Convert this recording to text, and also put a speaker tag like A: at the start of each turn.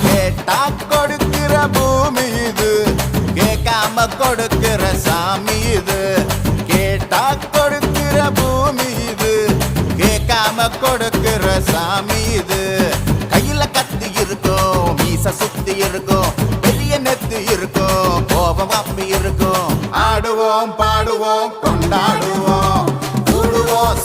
A: கேட்டா கொடுக்கிற பூமி இது, கேட்காம கொடுக்கிற சாமி இது. கேட்டா கொடுக்கிற பூமி இது, கேட்காம கொடுக்கிற சாமி இது. கையில கத்தி இருக்கும், மீச சுத்தி இருக்கும், பெரிய நெத்து இருக்கும், கோபம் அப்பி இருக்கும். ஆடுவோம் பாடுவோம் கொண்டாடுவோம், கூடுவோம்